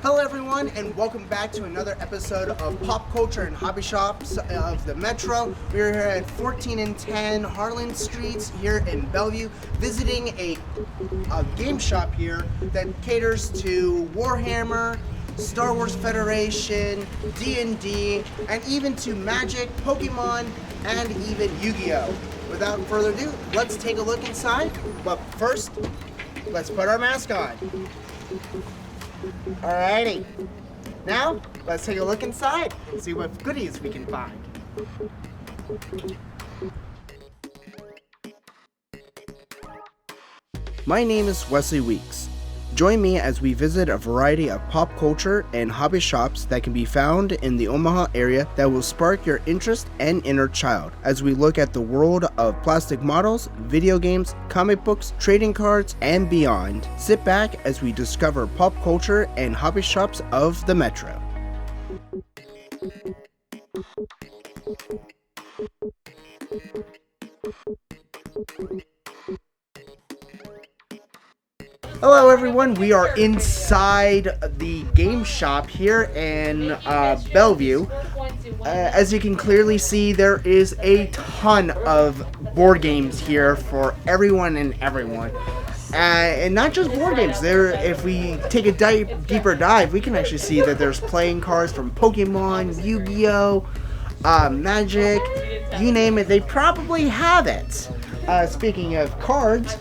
Hello everyone and welcome back to another episode of Pop Culture and Hobby Shops of the Metro. We're here at 1410 Harlan Streets here in Bellevue, visiting a game shop here that caters to Warhammer, Star Wars Federation, D&D, and even to Magic, Pokemon, and even Yu-Gi-Oh! Without further ado, let's take a look inside, but first, let's put our mask on. Alrighty, now let's take a look inside and see what goodies we can find. My name is Wesley Weeks. Join me as we visit a variety of pop culture and hobby shops that can be found in the Omaha area that will spark your interest and inner child as we look at the world of plastic models, video games, comic books, trading cards, and beyond. Sit back as we discover pop culture and hobby shops of the Metro. Hello everyone, we are inside the game shop here in Bellevue. As you can clearly see, there is a ton of board games here for everyone and everyone. And not just board games, if we take a deeper dive, we can actually see that there's playing cards from Pokemon, Yu-Gi-Oh!, Magic, you name it, they probably have it. Speaking of cards,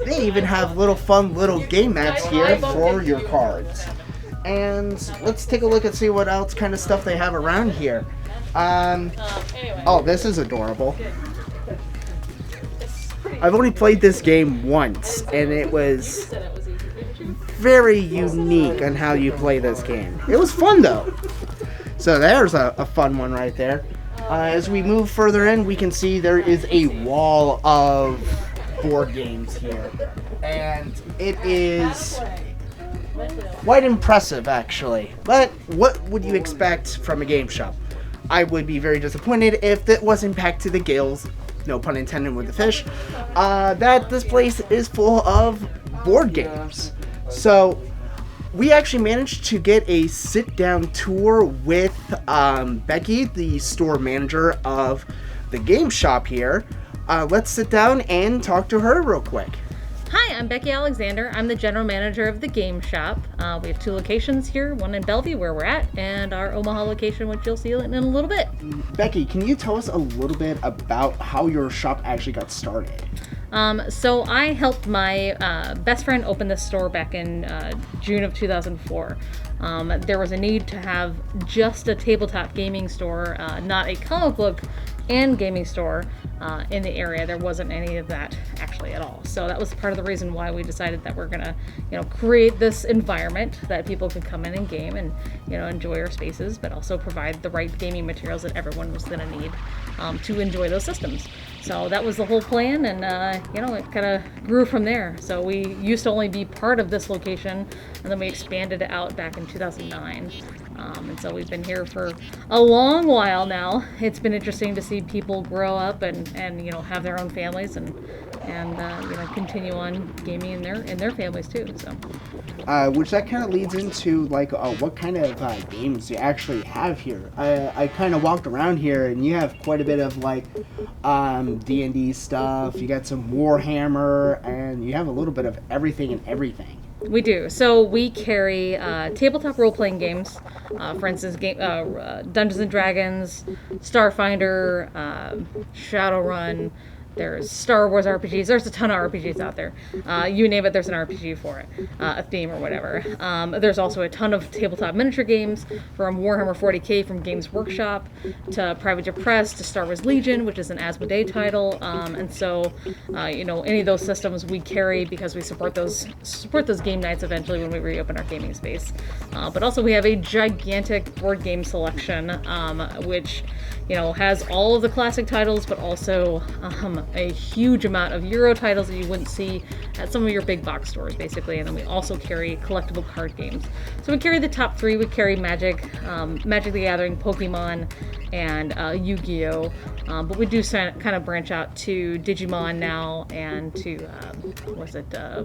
they even have little game mats here for your cards. And let's take a look and see what else kind of stuff they have around here. Oh, this is adorable. I've only played this game once, and it was very unique on how you play this game. It was fun though. So there's a fun one right there. As we move further in, we can see there is a wall of board games here, and it is quite impressive actually. But what would you expect from a game shop? I would be very disappointed if it wasn't packed to the gills, no pun intended with the fish, that this place is full of board games. So we actually managed to get a sit-down tour with Becky, the store manager of the game shop here. Let's sit down and talk to her real quick. Hi, I'm Becky Alexander. I'm the general manager of the game shop. We have two locations here, one in Bellevue where we're at, and our Omaha location, which you'll see in a little bit. Becky, can you tell us a little bit about how your shop actually got started? So I helped my best friend open this store back in June of 2004. There was a need to have just a tabletop gaming store, not a comic book and gaming store in the area. There wasn't any of that actually at all. So that was part of the reason why we decided that we're gonna, create this environment that people could come in and game and, enjoy our spaces, but also provide the right gaming materials that everyone was gonna need to enjoy those systems. So that was the whole plan, and it kind of grew from there. So we used to only be part of this location, and then we expanded it out back in 2009. And so we've been here for a long while now. It's been interesting to see people grow up and have their own families and continue on gaming in their families too. So, which that kind of leads into what kind of games you actually have here. I kind of walked around here, and you have quite a bit of D&D stuff. You got some Warhammer, and you have a little bit of everything and everything. We do. So we carry tabletop role-playing games. For instance, Dungeons and Dragons, Starfinder, Shadowrun. There's Star Wars RPGs. There's a ton of RPGs out there. You name it, there's an RPG for it, a theme or whatever. There's also a ton of tabletop miniature games, from Warhammer 40K from Games Workshop to Private Press to Star Wars Legion, which is an Asmodee title. And so, any of those systems we carry because we support those game nights eventually when we reopen our gaming space. But also we have a gigantic board game selection, which has all of the classic titles, but also a huge amount of Euro titles that you wouldn't see at some of your big box stores, basically. And then we also carry collectible card games. So we carry the top three. We carry Magic, Magic the Gathering, Pokemon, and Yu-Gi-Oh! But we do kind of branch out to Digimon now and to,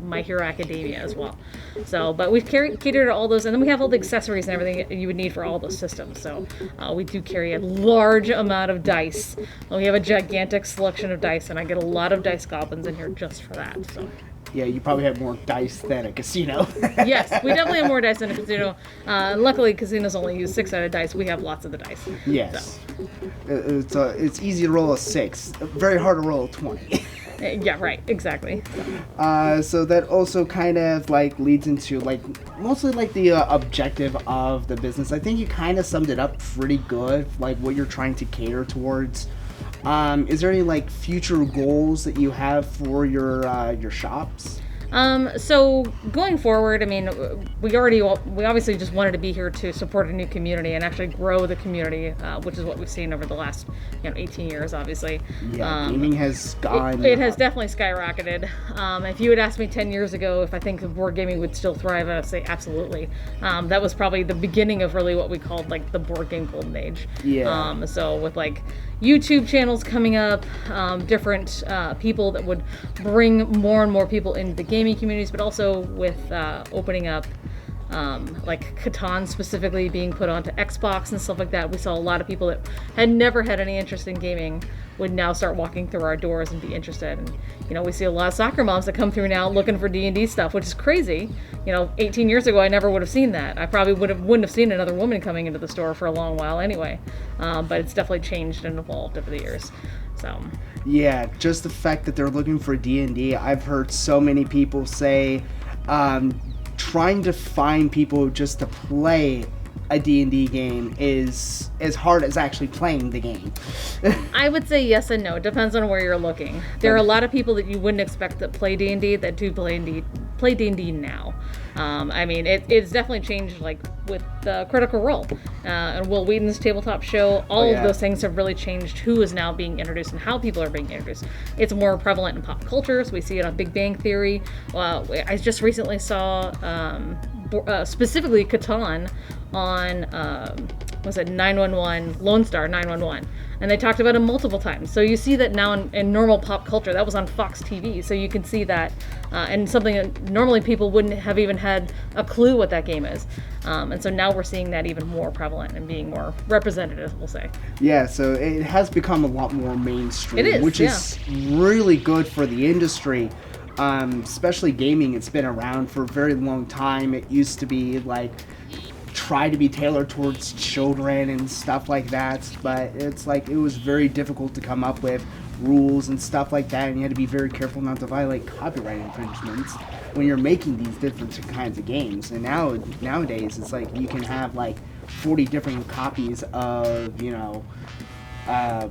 My Hero Academia as well. So, but we've catered to all those, and then we have all the accessories and everything that you would need for all those systems. So we do carry a large amount of dice. We have a gigantic selection of dice, and I get a lot of dice goblins in here just for that. So. Yeah, you probably have more dice than a casino. Yes, we definitely have more dice than a casino. Luckily, casinos only use 6-sided dice. We have lots of the dice. Yes. So. It's easy to roll a 6. Very hard to roll a 20. Yeah, right. Exactly. So that also kind of leads into mostly the objective of the business. I think you kind of summed it up pretty good, what you're trying to cater towards. Is there any future goals that you have for your shops? So going forward, I mean, we obviously just wanted to be here to support a new community and actually grow the community, which is what we've seen over the last 18 years, obviously. Yeah, gaming has gone. It has definitely skyrocketed. If you had asked me 10 years ago if I think board gaming would still thrive, I would say absolutely. That was probably the beginning of really what we called the board game golden age. Yeah. So with YouTube channels coming up, different people that would bring more and more people into the gaming communities, but also with opening up Catan specifically being put onto Xbox and stuff like that. We saw a lot of people that had never had any interest in gaming would now start walking through our doors and be interested. And we see a lot of soccer moms that come through now looking for D&D stuff, which is crazy. 18 years ago I never would have seen that. I probably wouldn't have seen another woman coming into the store for a long while anyway. But it's definitely changed and evolved over the years. So yeah, just the fact that they're looking for D&D, I've heard so many people say trying to find people just to play a D&D game is as hard as actually playing the game. I would say yes and no. It depends on where you're looking. There are a lot of people that you wouldn't expect that play D&D that do play D&D now. I mean, it's definitely changed, with Critical Role and Will Wheaton's tabletop show. All of those things have really changed who is now being introduced and how people are being introduced. It's more prevalent in pop culture, so we see it on Big Bang Theory. I just recently saw specifically Catan on 911, Lone Star 911, and they talked about it multiple times. So you see that now in normal pop culture. That was on Fox TV, so you can see that, and something that normally people wouldn't have even had a clue what that game is. And so now we're seeing that even more prevalent and being more representative, we'll say. Yeah, so it has become a lot more mainstream, it is, which is really good for the industry. Especially gaming. It's been around for a very long time. It used to be try to be tailored towards children and stuff like that, but it's it was very difficult to come up with rules and stuff like that, and you had to be very careful not to violate copyright infringements when you're making these different kinds of games. And nowadays it's you can have 40 different copies of a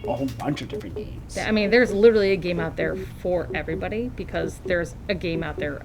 whole bunch of different games. I mean, there's literally a game out there for everybody, because there's a game out there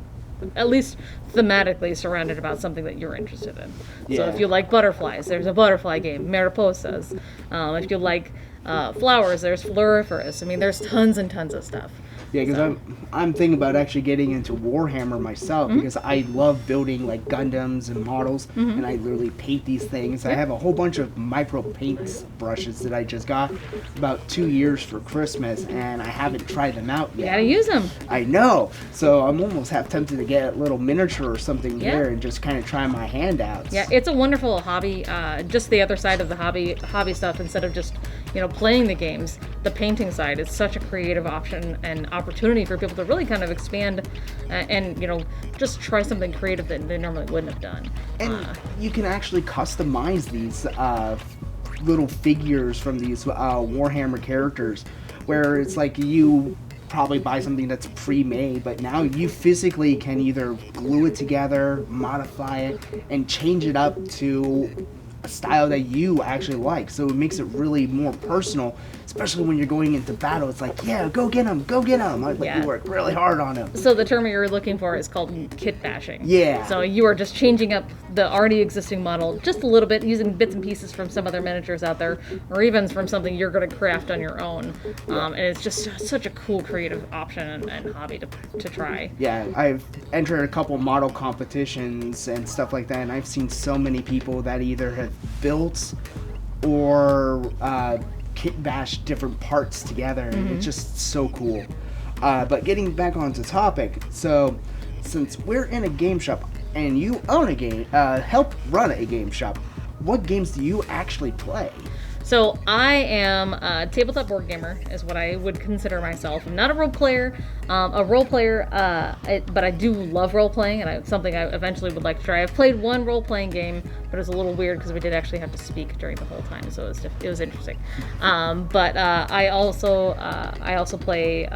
at least thematically surrounded about something that you're interested in. Yeah. So if you like butterflies, there's a butterfly game, Mariposas. If you like flowers, there's Floriferous. I mean, there's tons and tons of stuff. Yeah, because I'm thinking about actually getting into Warhammer myself, because I love building Gundams and models, and I literally paint these things. I have a whole bunch of micro paint brushes that I just got about 2 years for Christmas, and I haven't tried them out yet. You gotta use them. I know, so I'm almost half tempted to get a little miniature or something here and just kind of try my hand out. Yeah, it's a wonderful hobby. Just the other side of the hobby stuff, instead of just playing the games, the painting side is such a creative option and opportunity for people to really kind of expand and just try something creative that they normally wouldn't have done. And you can actually customize these little figures from these Warhammer characters, where it's you probably buy something that's pre-made, but now you physically can either glue it together, modify it, and change it up to a style that you actually like. So it makes it really more personal, especially when you're going into battle. It's like, yeah, go get him. Like Yeah. you work really hard on him. So the term you're looking for is called kit bashing. Yeah. So you are just changing up the already existing model just a little bit, using bits and pieces from some other miniatures out there, or even from something you're going to craft on your own. And it's just such a cool creative option and hobby to try. Yeah, I've entered a couple model competitions and stuff like that, and I've seen so many people that either have built or kit bash different parts together, and it's just so cool. But getting back onto topic, so since we're in a game shop and you own a game, help run a game shop, what games do you actually play? So I am a tabletop board gamer, is what I would consider myself. I'm not a role player, but I do love role playing, and it's something I eventually would like to try. I've played one role playing game, but it was a little weird because we did actually have to speak during the whole time, so it was interesting. But I also play.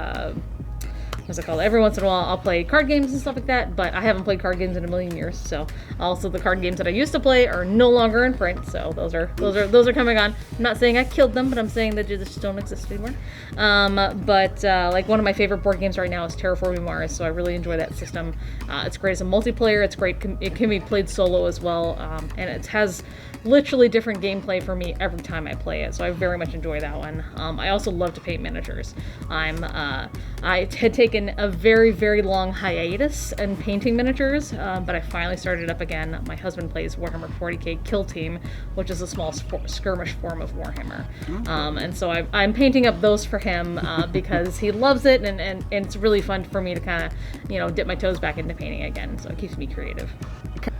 What's it called? Every once in a while I'll play card games and stuff like that, but I haven't played card games in a million years. So also the card games that I used to play are no longer in print, so those are coming on. I'm not saying I killed them, but I'm saying that they just don't exist anymore. Like one of my favorite board games right now is Terraforming Mars, so I really enjoy that system. It's great as a multiplayer. It's great. It can be played solo as well, and it has literally different gameplay for me every time I play it, so I very much enjoy that one. I also love to paint miniatures. I had taken a very, very long hiatus in painting miniatures, but I finally started up again. My husband plays Warhammer 40k Kill Team, which is a small skirmish form of Warhammer. And so I'm painting up those for him because he loves it, and it's really fun for me to kind of, dip my toes back into painting again, so it keeps me creative.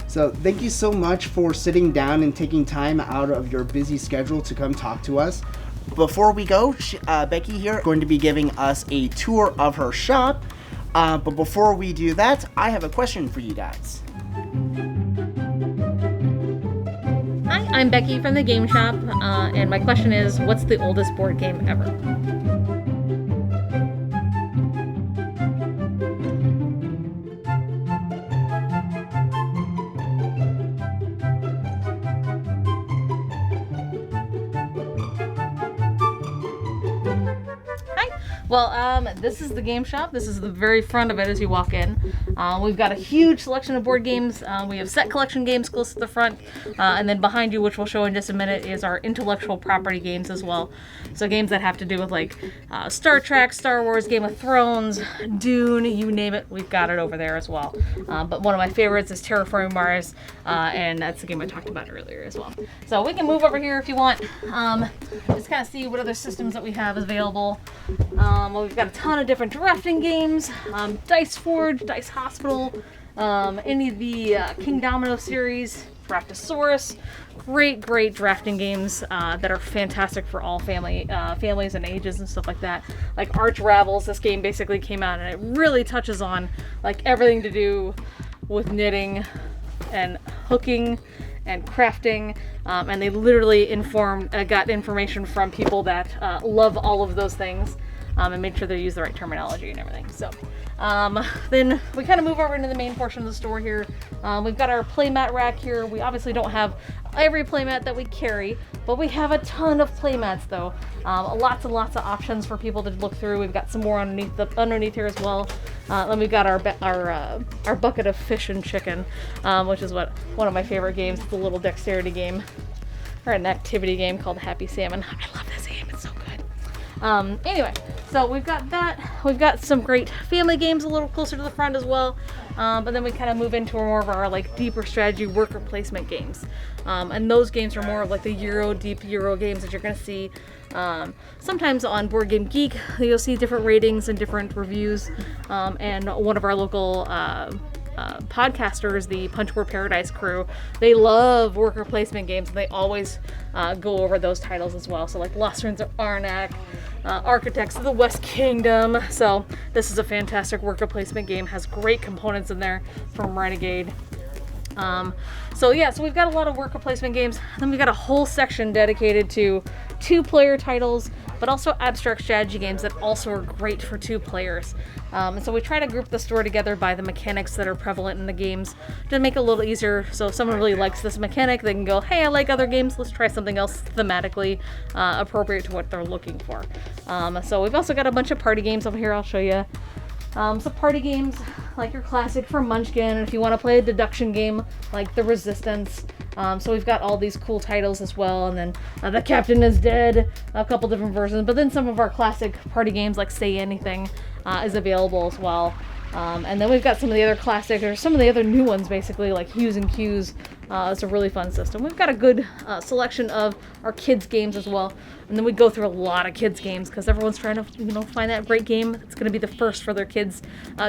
So thank you so much for sitting down and taking time out of your busy schedule to come talk to us. Before we go, Becky here is going to be giving us a tour of her shop. But before we do that, I have a question for you guys. Hi, I'm Becky from the Game Shop, and my question is, what's the oldest board game ever? Well, this is the game shop. This is the very front of it as you walk in. We've got a huge selection of board games. We have set collection games close to the front. And then behind you, which we'll show in just a minute, is our intellectual property games as well. So games that have to do with like Star Trek, Star Wars, Game of Thrones, Dune, you name it, we've got it over there as well. But one of my favorites is Terraforming Mars, and that's the game I talked about earlier as well. So we can move over here if you want. Just kind of see what other systems that we have available. We've got a ton of different drafting games, Dice Forge, Dice Hospital, any of the King Domino series, Draftosaurus. Great drafting games that are fantastic for all families and ages and stuff like that. Like Arch Ravels, this game basically came out and it really touches on like everything to do with knitting and hooking and crafting, and they literally got information from people that love all of those things. And make sure they use the right terminology and everything. So then we kind of move over into the main portion of the store here. We've got our playmat rack here. We obviously don't have every playmat that we carry, but we have a ton of playmats though. Lots and lots of options for people to look through. We've got some more underneath here as well. Then we've got our bucket of fish and chicken, which is one of my favorite games. It's a little dexterity game, or an activity game called Happy Salmon. I love this game. It's so good. Anyway, so we've got that. We've got some great family games a little closer to the front as well. But then we kind of move into more of our like deeper strategy worker placement games. And those games are more of like the deep Euro games that you're going to see sometimes on Board Game Geek. You'll see different ratings and different reviews. And one of our local podcasters, the Punchboard Paradise crew, they love worker placement games, and they always go over those titles as well. So like Lost Ruins of Arnak, Architects of the West Kingdom. So this is a fantastic worker placement game, has great components in there from Renegade. So we've got a lot of worker placement games. Then we've got a whole section dedicated to 2-player titles, but also abstract strategy games that also are great for 2 players. And so we try to group the store together by the mechanics that are prevalent in the games to make it a little easier. So if someone really likes this mechanic, they can go, hey, I like other games, let's try something else thematically appropriate to what they're looking for. So we've also got a bunch of party games over here, I'll show you. So party games like your classic for Munchkin, and if you want to play a deduction game like The Resistance. So we've got all these cool titles as well, and then The Captain is Dead, a couple different versions, but then some of our classic party games like Say Anything is available as well. And then we've got some of the other classic, or some of the other new ones basically, like Hues and Cues. It's a really fun system. We've got a good selection of our kids games as well. And then we go through a lot of kids games because everyone's trying to, find that great game that's going to be the first for their kids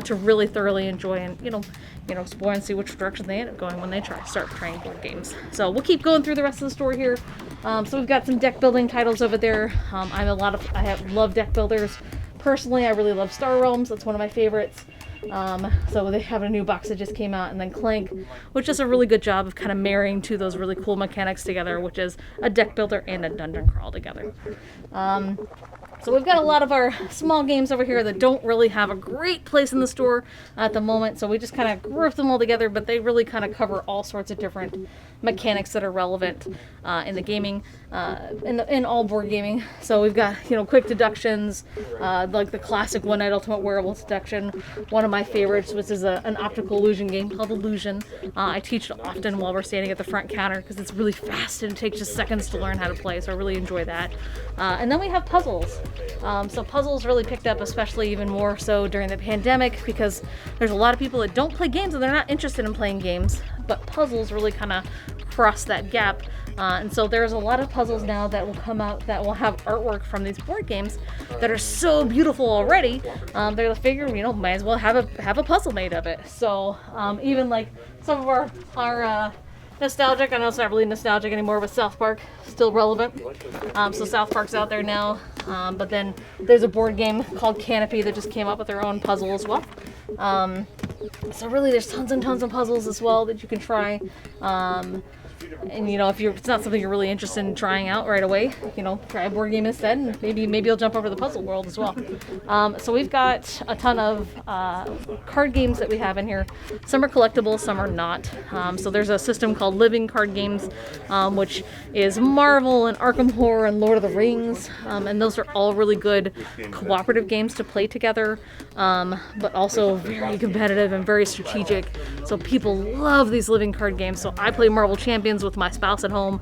to really thoroughly enjoy and, explore and see which direction they end up going when they start trying board games. So we'll keep going through the rest of the store here. So we've got some deck building titles over there. I love deck builders. Personally, I really love Star Realms. That's one of my favorites. So they have a new box that just came out, and then Clank, which does a really good job of kind of marrying two of those really cool mechanics together, which is a deck builder and a dungeon crawl together. So we've got a lot of our small games over here that don't really have a great place in the store at the moment, so we just kind of group them all together, but they really kind of cover all sorts of different mechanics that are relevant in the gaming, in all board gaming. So we've got, quick deductions, like the classic One Night Ultimate Wearable deduction, one of my favorites, which is an optical illusion game called Illusion. I teach it often while we're standing at the front counter because it's really fast and it takes just seconds to learn how to play, so I really enjoy that. And then we have puzzles. So puzzles really picked up, especially even more so during the pandemic, because there's a lot of people that don't play games and they're not interested in playing games, but puzzles really kind of cross that gap. And so there's a lot of puzzles now that will come out that will have artwork from these board games that are so beautiful already. They're the figure, might as well have a puzzle made of it. So even like some of our nostalgic, I know it's not really nostalgic anymore, but South Park, still relevant. So South Park's out there now. But then there's a board game called Canopy that just came up with their own puzzle as well. So really there's tons and tons of puzzles as well that you can try. And if it's not something you're really interested in trying out right away, try a board game instead, and maybe you'll jump over to the puzzle world as well. So we've got a ton of card games that we have in here. Some are collectible, some are not. So there's a system called Living Card Games, which is Marvel and Arkham Horror and Lord of the Rings, and those are all really good cooperative games to play together, but also very competitive and very strategic. So people love these living card games. So I play Marvel Champions with my spouse at home.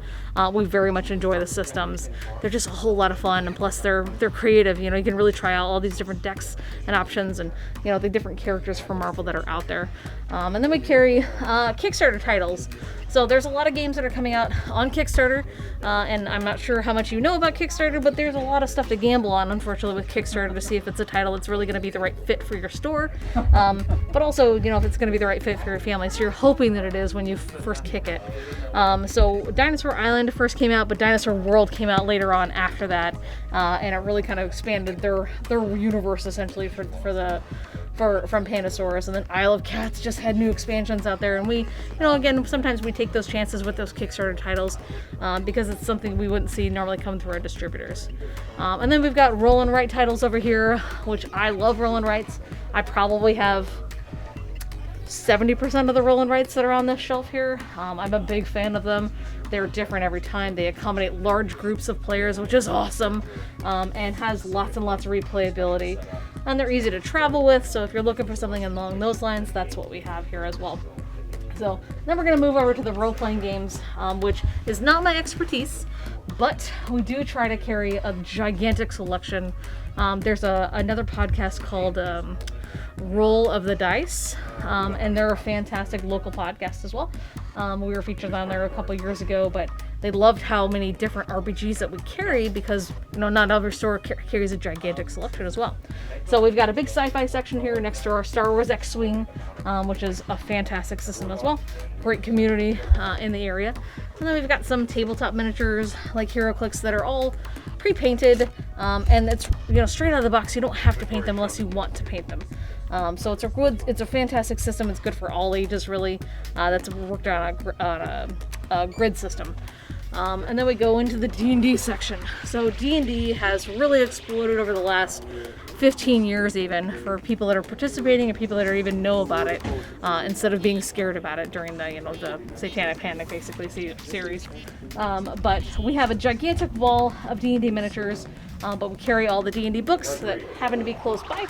We very much enjoy the systems. They're just a whole lot of fun, and plus they're creative. You can really try out all these different decks and options, and the different characters from Marvel that are out there. And then we carry Kickstarter titles. So there's a lot of games that are coming out on Kickstarter, and I'm not sure how much you know about Kickstarter, but there's a lot of stuff to gamble on, unfortunately, with Kickstarter to see if it's a title that's really going to be the right fit for your store, but also, if it's going to be the right fit for your family. So you're hoping that it is when you first kick it. So Dinosaur Island first came out, but Dinosaur World came out later on after that, and it really kind of expanded their universe essentially from Pandasaurus. And then Isle of Cats just had new expansions out there, and we, again, sometimes we take those chances with those Kickstarter titles because it's something we wouldn't see normally come through our distributors. And then we've got roll and write titles over here, which I love roll and writes. I probably have 70% of the roll and writes that are on this shelf here. I'm a big fan of them. They're different every time. They accommodate large groups of players, which is awesome, and has lots and lots of replayability. And they're easy to travel with, so if you're looking for something along those lines, that's what we have here as well. So then we're going to move over to the role-playing games, which is not my expertise, but we do try to carry a gigantic selection. There's another podcast called Roll of the Dice, and they're a fantastic local podcast as well. We were featured on there a couple years ago, but they loved how many different RPGs that we carry because, not every store carries a gigantic selection as well. So we've got a big sci-fi section here next to our Star Wars X-Wing, which is a fantastic system as well. Great community in the area. And then we've got some tabletop miniatures like HeroClix that are all pre-painted, and it's, straight out of the box. You don't have to paint them unless you want to paint them. So it's a fantastic system. It's good for all ages, really. That's worked on a grid system. And then we go into the D&D section. So D&D has really exploded over the last 15 years even for people that are participating and people that are even know about it instead of being scared about it during the, the Satanic Panic basically series. But we have a gigantic wall of D&D miniatures, but we carry all the D&D books that happen to be close by.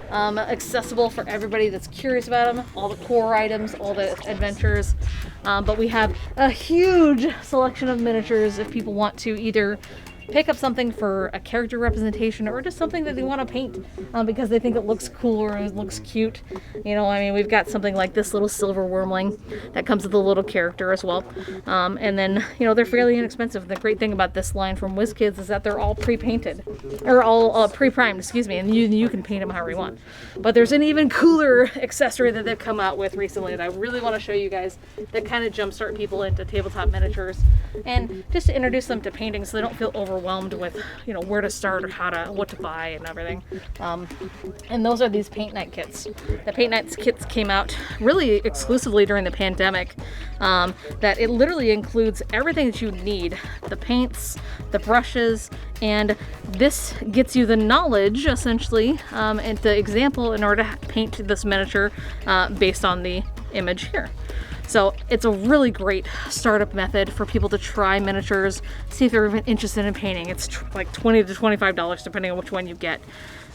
Accessible for everybody that's curious about them, all the core items, all the adventures, but we have a huge selection of miniatures if people want to either pick up something for a character representation or just something that they want to paint because they think it looks cool or it looks cute. We've got something like this little silver wormling that comes with a little character as well. And then, they're fairly inexpensive. The great thing about this line from WizKids is that they're all pre-painted, or all pre-primed, and you can paint them however you want. But there's an even cooler accessory that they've come out with recently that I really want to show you guys that kind of jumpstart people into tabletop miniatures and just to introduce them to painting so they don't feel overwhelmed with where to start or what to buy and everything. And those are these paint night kits. The paint night kits came out really exclusively during the pandemic. That it literally includes everything that you need: the paints, the brushes, and this gets you the knowledge essentially and the example in order to paint this miniature based on the image here. So it's a really great startup method for people to try miniatures, see if they're even interested in painting. It's like $20 to $25 depending on which one you get.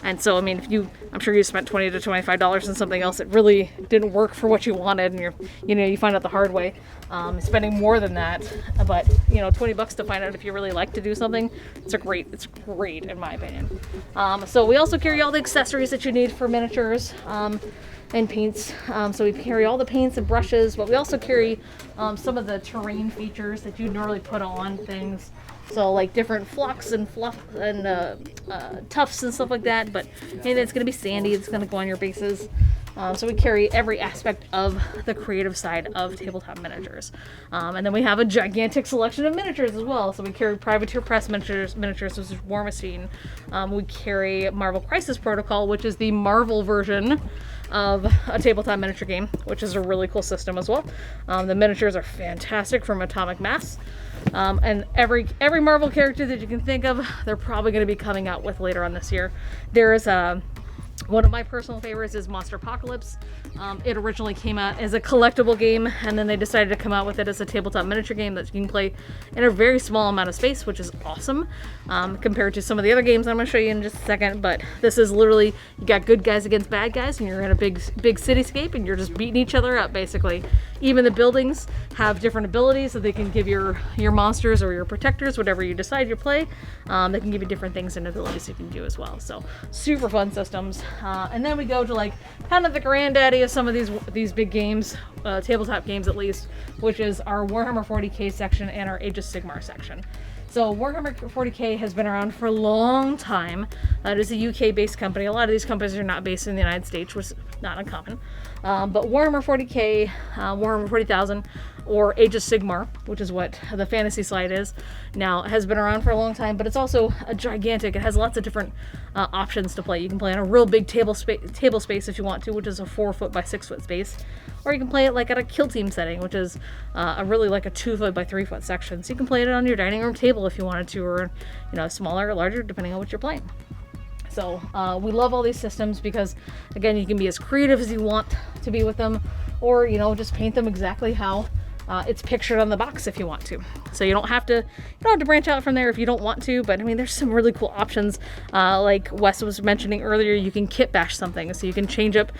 And so, I'm sure you spent $20 to $25 on something else that really didn't work for what you wanted, and you find out the hard way, spending more than that. But $20 to find out if you really like to do something, it's great in my opinion. So we also carry all the accessories that you need for miniatures. And paints. So we carry all the paints and brushes, but we also carry some of the terrain features that you normally put on things. So like different flux and fluff and tufts and stuff like that, but it's going to be sandy, it's going to go on your bases. So we carry every aspect of the creative side of tabletop miniatures. And then we have a gigantic selection of miniatures as well. So we carry Privateer Press miniatures, which is War Machine. We carry Marvel Crisis Protocol, which is the Marvel version of a tabletop miniature game, which is a really cool system as well. The miniatures are fantastic from Atomic Mass. And every Marvel character that you can think of, they're probably going to be coming out with later on this year. There is one of my personal favorites is Monster Apocalypse. It originally came out as a collectible game, and then they decided to come out with it as a tabletop miniature game that you can play in a very small amount of space, which is awesome compared to some of the other games I'm going to show you in just a second. But this is literally, you got good guys against bad guys, and you're in a big cityscape, and you're just beating each other up, basically. Even the buildings have different abilities, so they can give your monsters or your protectors, whatever you decide to play, they can give you different things and abilities you can do as well. So super fun systems. And then we go to like kind of the granddaddy of some of these big games, tabletop games at least, which is our Warhammer 40k section and our Age of Sigmar section. So Warhammer 40k has been around for a long time. It is a UK-based company. A lot of these companies are not based in the United States, which is not uncommon. But Warhammer 40k, Warhammer 40,000, or Age of Sigmar, which is what the fantasy slide is, now has been around for a long time, but it's also a gigantic. It has lots of different options to play. You can play on a real big table space if you want to, which is a 4 foot by 6 foot space. Or you can play it like at a kill team setting, which is a really like a 2 foot by 3 foot section. So you can play it on your dining room table if you wanted to, or smaller or larger depending on what you're playing. So we love all these systems because, again, you can be as creative as you want to be with them, or just paint them exactly how it's pictured on the box if you want to. So you don't have to branch out from there if you don't want to, but there's some really cool options. Like Wes was mentioning earlier, you can kit bash something, so you can change up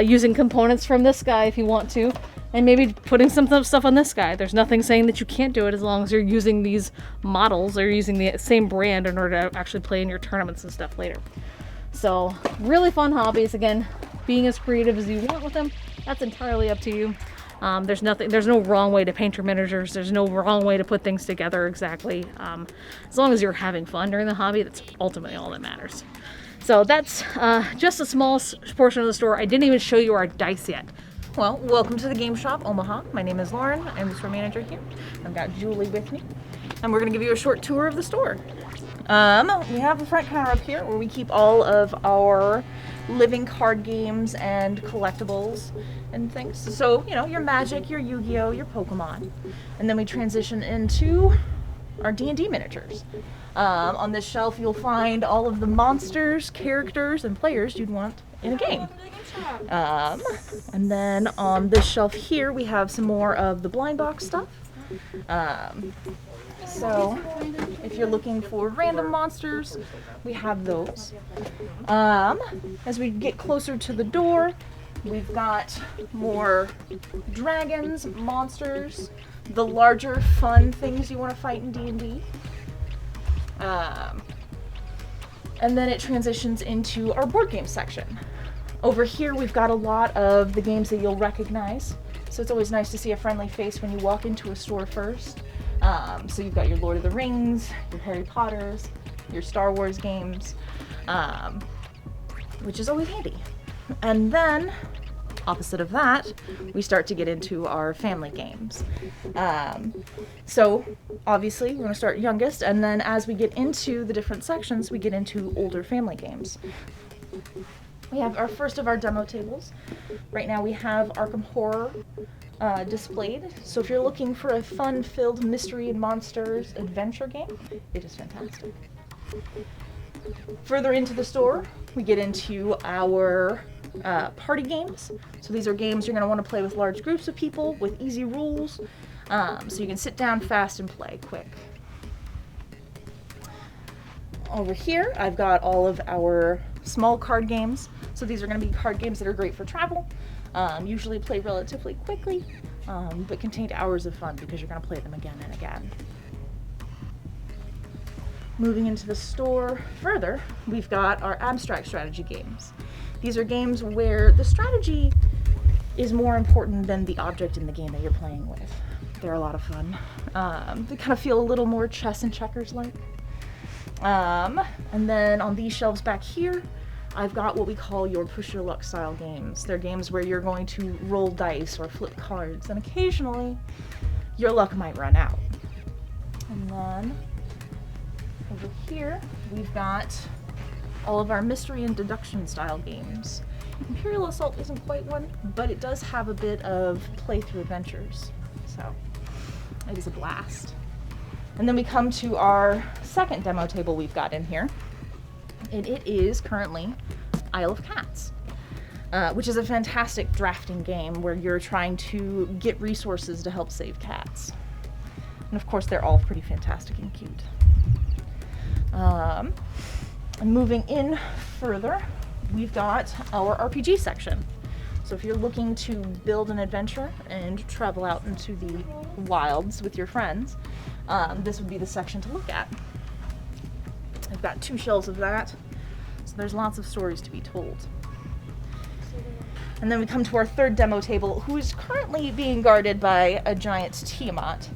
using components from this guy if you want to, and maybe putting some stuff on this guy. There's nothing saying that you can't do it as long as you're using these models or using the same brand in order to actually play in your tournaments and stuff later. So really fun hobbies. Again, being as creative as you want with them, that's entirely up to you. There's no wrong way to paint your miniatures. There's no wrong way to put things together exactly. As long as you're having fun during the hobby, that's ultimately all that matters. So that's just a small portion of the store. I didn't even show you our dice yet. Well, welcome to the Game Shop Omaha. My name is Lauren. I'm the store manager here. I've got Julie with me, and we're going to give you a short tour of the store. We have a front counter up here where we keep all of our living card games and collectibles and things. So, you know, your Magic, your Yu-Gi-Oh, your Pokemon. And then we transition into our D&D miniatures. On this shelf you'll find all of the monsters, characters, and players you'd want in a game. And then on this shelf here we have some more of the blind box stuff. So if you're looking for random monsters, we have those. As we get closer to the door, we've got more dragons, monsters, the larger fun things you want to fight in D&D. And then it transitions into our board game section. Over here we've got a lot of the games that you'll recognize. So it's always nice to see a friendly face when you walk into a store first. So you've got your Lord of the Rings, your Harry Potters, your Star Wars games, which is always handy. And then, opposite of that, we start to get into our family games. So obviously we're going to start youngest, and then as we get into the different sections, we get into older family games. We have our first of our demo tables. Right now we have Arkham Horror displayed. So if you're looking for a fun-filled mystery and monsters adventure game, it is fantastic. Further into the store, we get into our party games. So these are games you're going to want to play with large groups of people with easy rules, so you can sit down fast and play quick. Over here, I've got all of our small card games. So these are going to be card games that are great for travel, usually play relatively quickly, but contain hours of fun because you're going to play them again and again. Moving into the store further, we've got our abstract strategy games. These are games where the strategy is more important than the object in the game that you're playing with. They're a lot of fun. They kind of feel a little more chess and checkers like. And then on these shelves back here, I've got what we call your push your luck style games. They're games where you're going to roll dice or flip cards, and occasionally your luck might run out. And then over here, we've got all of our mystery and deduction style games. Imperial Assault isn't quite one, but it does have a bit of playthrough adventures, so it is a blast. And then we come to our second demo table we've got in here, and it is currently Isle of Cats, which is a fantastic drafting game where you're trying to get resources to help save cats. And of course, they're all pretty fantastic and cute. And moving in further, we've got our RPG section. So if you're looking to build an adventure and travel out into the wilds with your friends, this would be the section to look at. I've got 2 shelves of that, so there's lots of stories to be told. And then we come to our third demo table, who is currently being guarded by a giant Tiamat.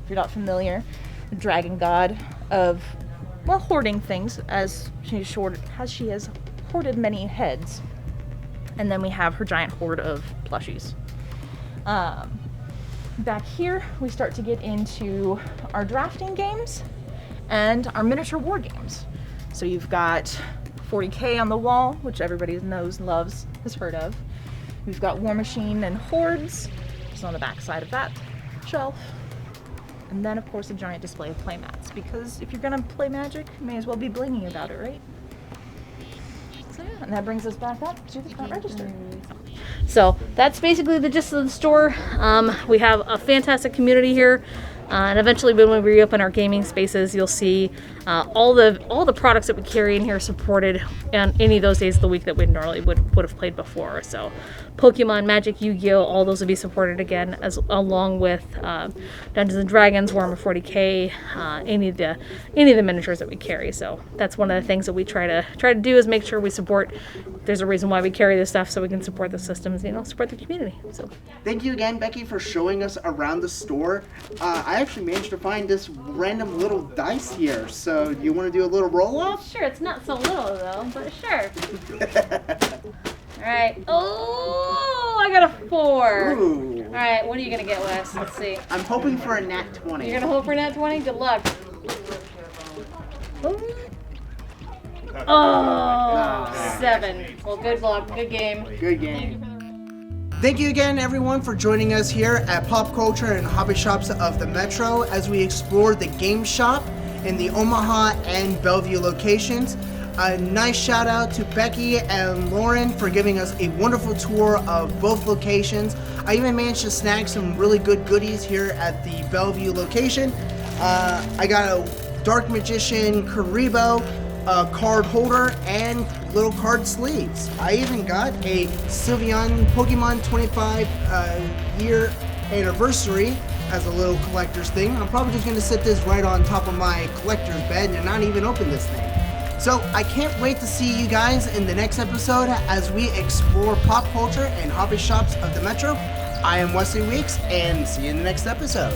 If you're not familiar, the dragon god of, well, hoarding things, as she has hoarded many heads. And then we have her giant hoard of plushies. Back here, we start to get into our drafting games and our miniature war games. So you've got 40K on the wall, which everybody knows, loves, has heard of. We've got War Machine and Hordes, which is on the back side of that shelf. And then, of course, a giant display of playmats, because if you're gonna play Magic, you may as well be blingy about it, right? So yeah, and that brings us back up to the front register. So that's basically the gist of the store. We have a fantastic community here, and eventually when we reopen our gaming spaces, you'll see all the products that we carry in here supported on any of those days of the week that we normally would have played before. So Pokemon, Magic, Yu-Gi-Oh, all those will be supported again, along with Dungeons and Dragons, Warhammer 40K, any of the miniatures that we carry. So that's one of the things that we try to do, is make sure we support. There's a reason why we carry this stuff, so we can support the systems, support the community. So Thank you again, Becky, for showing us around the store. I actually managed to find this random little dice here. So do you want to do a little roll off? sure, it's not so little though, but sure. All right. Oh, I got a 4. Ooh. All right, what are you gonna get, Wes? Let's see. I'm hoping for a nat 20. You're gonna hope for a nat 20. Good luck. Oh, 7. Well, good luck. Good game. Good game. Thank you again, everyone, for joining us here at Pop Culture and Hobby Shops of the Metro as we explore the game shop in the Omaha and Bellevue locations. A nice shout out to Becky and Lauren for giving us a wonderful tour of both locations. I even managed to snag some really good goodies here at the Bellevue location. I got a Dark Magician Karibo card holder and little card sleeves. I even got a Sylveon Pokemon 25 year anniversary as a little collector's thing. I'm probably just going to sit this right on top of my collector's bed and not even open this thing. So I can't wait to see you guys in the next episode as we explore pop culture and hobby shops of the Metro. I am Wesley Weeks, and see you in the next episode.